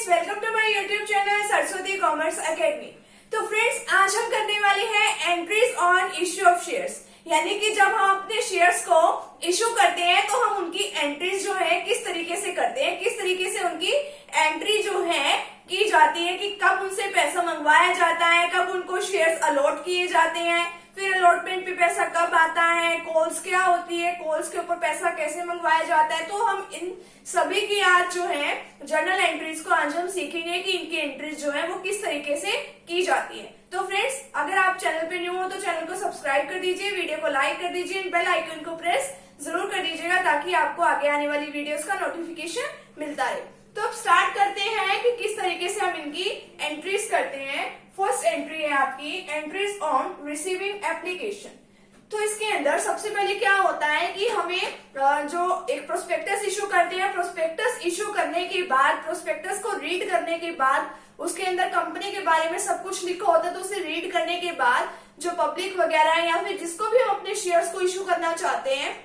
Welcome to my YouTube channel Saraswati commerce academy. तो friends, आज हम करने वाले हैं entries on issue of shares, यानी कि जब हम अपने शेयर्स को इश्यू करते हैं तो हम उनकी एंट्रीज जो है किस तरीके से करते हैं, किस तरीके से उनकी एंट्री जो है की जाती है, कि कब उनसे पैसा मंगवाया जाता है, कब उनको शेयर्स अलॉट किए जाते हैं, फिर अलॉटमेंट पे पैसा कब आता है, कॉल्स क्या होती है, कॉल्स के ऊपर पैसा कैसे मंगवाया जाता है। तो हम इन सभी की आज जो है जर्नल एंट्रीज को आज हम सीखेंगे कि इनकी एंट्रीज जो है वो किस तरीके से की जाती है। तो फ्रेंड्स, अगर आप चैनल पे न्यू हो तो चैनल को सब्सक्राइब कर दीजिए, वीडियो को लाइक कर दीजिए, बेल आइकन को प्रेस जरूर कर दीजिएगा ताकि आपको आगे आने वाली वीडियोस का नोटिफिकेशन मिलता रहे। तो अब स्टार्ट करते हैं कि किस तरीके से हम इनकी एंट्रीज करते हैं। फर्स्ट एंट्री है आपकी एंट्रीज ऑन रिसीविंग एप्लीकेशन। तो इसके अंदर सबसे पहले क्या होता है कि हमें जो एक प्रोस्पेक्टस इशू करते हैं, प्रोस्पेक्टस इशू करने के बाद, प्रोस्पेक्टस को रीड करने के बाद, उसके अंदर कंपनी के बारे में सब कुछ लिखा होता है, तो उसे रीड करने के बाद जो पब्लिक वगैरह है या फिर जिसको भी हम अपने शेयर्स को इशू करना चाहते हैं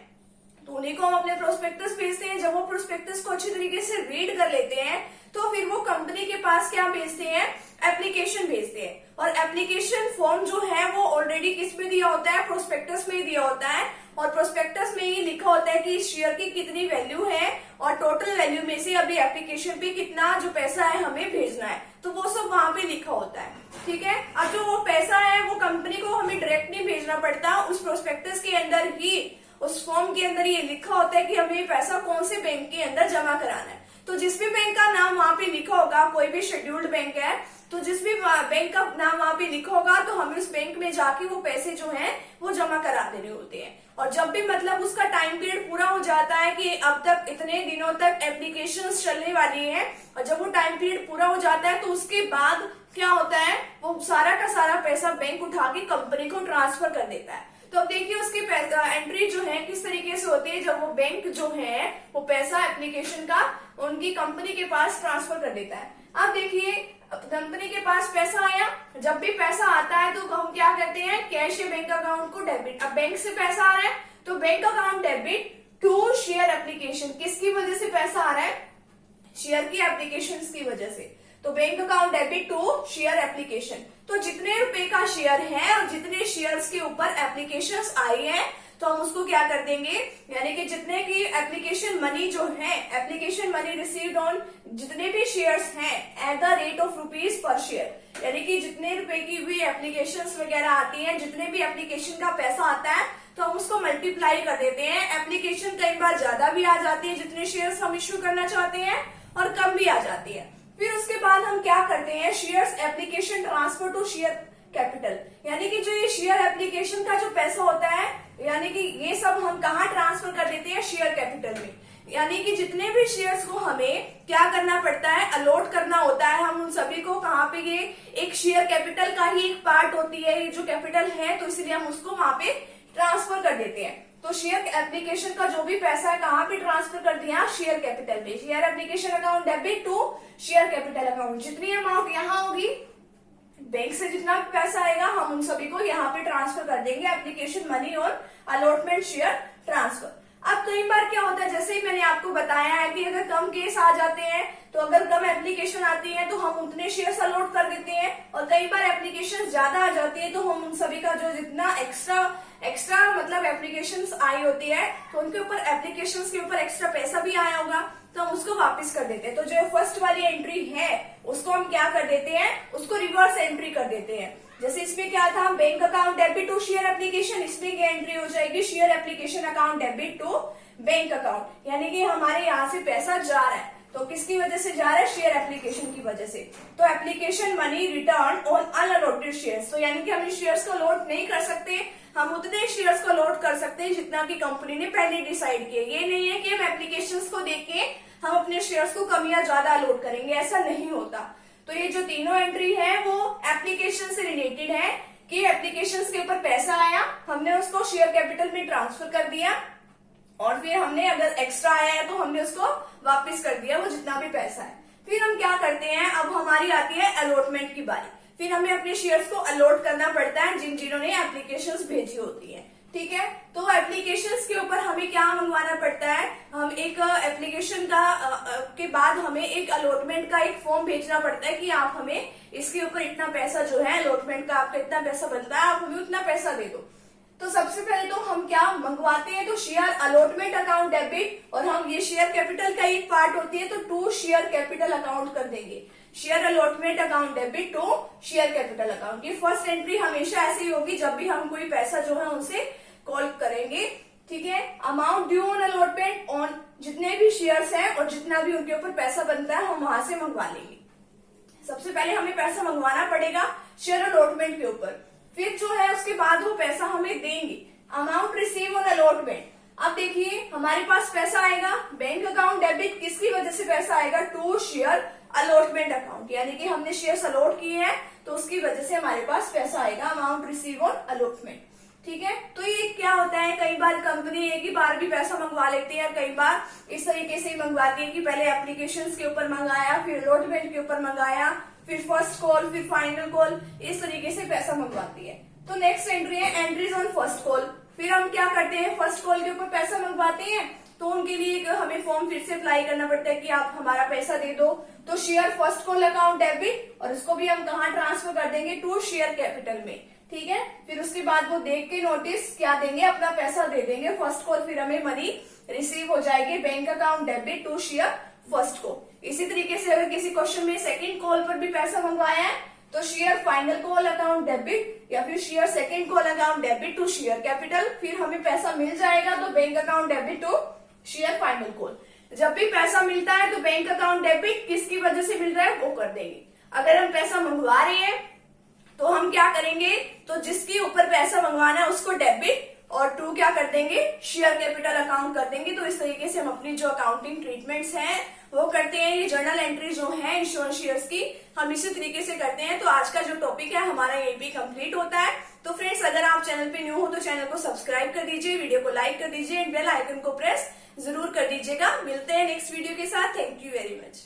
तो उन्हीं को हम अपने प्रोस्पेक्टस भेजते हैं। जब वो प्रोस्पेक्टस को अच्छी तरीके से रीड कर लेते हैं तो फिर वो कंपनी के पास क्या भेजते हैं, एप्लीकेशन भेजते हैं। और एप्लीकेशन फॉर्म जो है वो ऑलरेडी किस में दिया होता है, प्रोस्पेक्टस में दिया होता है। और प्रोस्पेक्टस में ये लिखा होता है कि इस शेयर की कितनी वैल्यू है और टोटल वैल्यू में से अभी एप्लीकेशन पे कितना जो पैसा है हमें भेजना है, तो वो सब वहां पे लिखा होता है। ठीक है, अब जो वो पैसा है वो कंपनी को हमें डायरेक्ट नहीं भेजना पड़ता, उस प्रोस्पेक्टस के अंदर ही, उस फॉर्म के अंदर ये लिखा होता है कि हमें पैसा कौन से बैंक के अंदर जमा कराना है। तो जिस भी बैंक का नाम वहां पे लिखा होगा, कोई भी शेड्यूल्ड बैंक है तो जिस भी बैंक का नाम वहां पे लिखा होगा तो हमें उस बैंक में जाके वो पैसे जो हैं वो जमा करा देने होते हैं। और जब भी मतलब उसका टाइम पीरियड पूरा हो जाता है कि अब तक इतने दिनों तक एप्लीकेशंस चलने वाली हैं, और जब वो टाइम पीरियड पूरा हो जाता है तो उसके बाद क्या होता है, वो सारा का सारा पैसा बैंक उठा के कंपनी को ट्रांसफर कर देता है। तो अब देखिए उसकी एंट्री जो है किस तरीके से होती है, जब वो बैंक जो है वो पैसा एप्लीकेशन का उनकी कंपनी के पास ट्रांसफर कर देता है। अब देखिए कंपनी के पास पैसा आया, जब भी पैसा आता है तो हम क्या करते हैं, कैश या बैंक अकाउंट को डेबिट। अब बैंक से पैसा आ रहा है तो bank account debit to share application. किसकी वजह से पैसा आ रहा है, शेयर की एप्लीकेशन की वजह से। तो bank account debit to share application. तो जितने रुपए का शेयर है और जितने शेयर्स के ऊपर एप्लीकेशंस आई है तो हम उसको क्या कर देंगे, यानी कि जितने की एप्लीकेशन मनी जो है, एप्लीकेशन मनी रिसीव्ड ऑन जितने भी शेयर्स हैं at the rate of rupees per share, यानी कि जितने रुपए की भी एप्लीकेशंस वगैरह आती हैं, जितने भी एप्लीकेशन का पैसा आता है तो हम उसको मल्टीप्लाई कर देते हैं। एप्लीकेशन कई बार ज्यादा भी आ जाती है जितने शेयर्स हम इश्यू करना चाहते हैं और कम भी आ जाती है। फिर उसके बाद हम क्या करते हैं, shares application transfer to share capital, यानी कि जो ये शेयर एप्लीकेशन का जो पैसा होता है, यानी कि ये सब हम कहाँ ट्रांसफर कर देते हैं, शेयर कैपिटल में। यानी कि जितने भी शेयर्स को हमें क्या करना पड़ता है, अलॉट करना होता है, हम उन सभी को कहाँ पे, ये एक शेयर कैपिटल का ही एक पार्ट होती है ये जो कैपिटल है, तो इसलिए हम उसको वहां पे ट्रांसफर कर देते हैं। तो शेयर एप्लीकेशन का जो भी पैसा है कहाँ पे ट्रांसफर कर दिया, शेयर कैपिटल पे। Share application account debit to share capital account. जितनी अमाउंट यहाँ होगी, बैंक से जितना भी पैसा आएगा हम उन सभी को यहाँ पे ट्रांसफर कर देंगे, एप्लीकेशन मनी और अलॉटमेंट शेयर ट्रांसफर। अब कई बार क्या होता है, जैसे ही मैंने आपको बताया है कि अगर कम केस आ जाते हैं, तो अगर कम एप्लीकेशन आती है तो हम उतने शेयर्स अलॉट कर देते हैं, और कई बार एप्लीकेशन ज्यादा आ जाती है तो हम उन सभी का जो जितना एक्स्ट्रा मतलब एप्लीकेशंस आई होती है तो उनके ऊपर एप्लीकेशंस के ऊपर एक्स्ट्रा पैसा भी आया होगा तो हम उसको वापस कर देते हैं। तो जो फर्स्ट वाली एंट्री है उसको हम क्या कर देते हैं, उसको रिवर्स एंट्री कर देते हैं। जैसे इसमें क्या था, bank account debit to share application, इसमें क्या एंट्री हो जाएगी, share application account debit to bank account, यानी कि हमारे यहाँ से पैसा जा रहा है तो किसकी वजह से जा रहा है, शेयर एप्लीकेशन की वजह से। तो application money return on unallotted shares, तो यानी कि हम इस शेयर्स को लोड नहीं कर सकते, हम उतने शेयर्स को लोड कर सकते हैं जितना की कंपनी ने पहले डिसाइड किया। ये नहीं है कि हम एप्लीकेशंस को देख के हम अपने शेयर्स को कम या ज्यादा लोड करेंगे, ऐसा नहीं होता। तो ये जो तीनों एंट्री है वो एप्लीकेशन से रिलेटेड है कि एप्लीकेशंस के ऊपर पैसा आया, हमने उसको शेयर कैपिटल में ट्रांसफर कर दिया, और फिर हमने अगर एक्स्ट्रा आया है तो हमने उसको वापस कर दिया, वो जितना भी पैसा है। फिर हम क्या करते हैं, अब हमारी आती है अलॉटमेंट की बारी। फिर हमें अपने शेयर्स को अलॉट करना पड़ता है जिन्होंने एप्लीकेशंस भेजी होती है। ठीक है। तो एप्लीकेशंस के ऊपर हमें क्या मंगवाना पड़ता है, हम एक एप्लीकेशन का के बाद हमें एक अलॉटमेंट का एक फॉर्म भेजना पड़ता है कि आप हमें इसके ऊपर इतना पैसा जो है अलॉटमेंट का आपका इतना पैसा बनता है, आप हमें उतना पैसा दे दो। तो सबसे पहले तो हम क्या मंगवाते हैं, तो शेयर अलॉटमेंट अकाउंट डेबिट, और हम ये शेयर कैपिटल का एक पार्ट होती है तो टू शेयर कैपिटल अकाउंट कर देंगे। Share allotment account debit to share capital account, ये फर्स्ट एंट्री हमेशा ऐसी होगी जब भी हम कोई पैसा जो है उनसे कॉल करेंगे, ठीक है। Amount due on allotment on, जितने भी शेयर्स हैं और जितना भी उनके ऊपर पैसा बनता है हम वहां से मंगवा लेंगे। सबसे पहले हमें पैसा मंगवाना पड़ेगा शेयर अलॉटमेंट के ऊपर, फिर जो है उसके बाद वो पैसा हमें देंगे। अमाउंट रिसीव ऑन अलॉटमेंट, अब देखिए हमारे पास पैसा आएगा बैंक अकाउंट डेबिट, किसकी वजह से पैसा आएगा, टू शेयर अलॉटमेंट अकाउंट, यानी कि हमने शेयर्स अलॉट किए हैं तो उसकी वजह से हमारे पास पैसा आएगा अमाउंट रिसीव ऑन अलॉटमेंट, ठीक है। तो ये क्या होता है, कई बार कंपनी एक ही बार भी पैसा मंगवा लेती है, कई बार इस तरीके से मंगवाती है कि पहले एप्लीकेशंस के ऊपर मंगाया, फिर अलॉटमेंट के ऊपर मंगाया, फिर फर्स्ट कॉल, फिर फाइनल कॉल, इस तरीके से पैसा मंगवाती है। तो नेक्स्ट एंट्री है एंट्रीज ऑन फर्स्ट कॉल, फिर हम क्या करते हैं फर्स्ट कॉल के ऊपर पैसा मंगवाते हैं तो उनके लिए हमें फॉर्म फिर से अप्लाई करना पड़ता है कि आप हमारा पैसा दे दो। तो share first call account debit, और इसको भी हम कहाँ ट्रांसफर कर देंगे, टू शेयर कैपिटल में, ठीक है। फिर उसके बाद वो देख के नोटिस क्या देंगे, अपना पैसा दे देंगे फर्स्ट कॉल, फिर हमें मनी रिसीव हो जाएगी bank account debit to share first call. इसी तरीके से अगर किसी क्वेश्चन में सेकंड कॉल पर भी पैसा मंगवाया है तो share final call account debit या फिर share second call account debit to share capital, फिर हमें पैसा मिल जाएगा तो bank account debit to share final call. जब भी पैसा मिलता है तो बैंक अकाउंट डेबिट किसकी वजह से मिल रहा है वो कर देंगे। अगर हम पैसा मंगवा रहे हैं तो हम क्या करेंगे, तो जिसके ऊपर पैसा मंगवाना है उसको डेबिट और टू क्या कर देंगे, शेयर कैपिटल अकाउंट कर देंगे। तो इस तरीके से हम अपनी जो अकाउंटिंग ट्रीटमेंट्स हैं वो करते हैं। ये जर्नल एंट्री जो है इंश्योरेंस शेयर्स की हम इसी तरीके से करते हैं। तो आज का जो टॉपिक है हमारा यही भी कंप्लीट होता है। तो फ्रेंड्स अगर आप चैनल पे न्यू हो तो चैनल को सब्सक्राइब कर दीजिए, वीडियो को लाइक कर दीजिए एंड बेल आइकन को प्रेस जरूर कर दीजिएगा। मिलते हैं नेक्स्ट वीडियो के साथ। Thank you very much.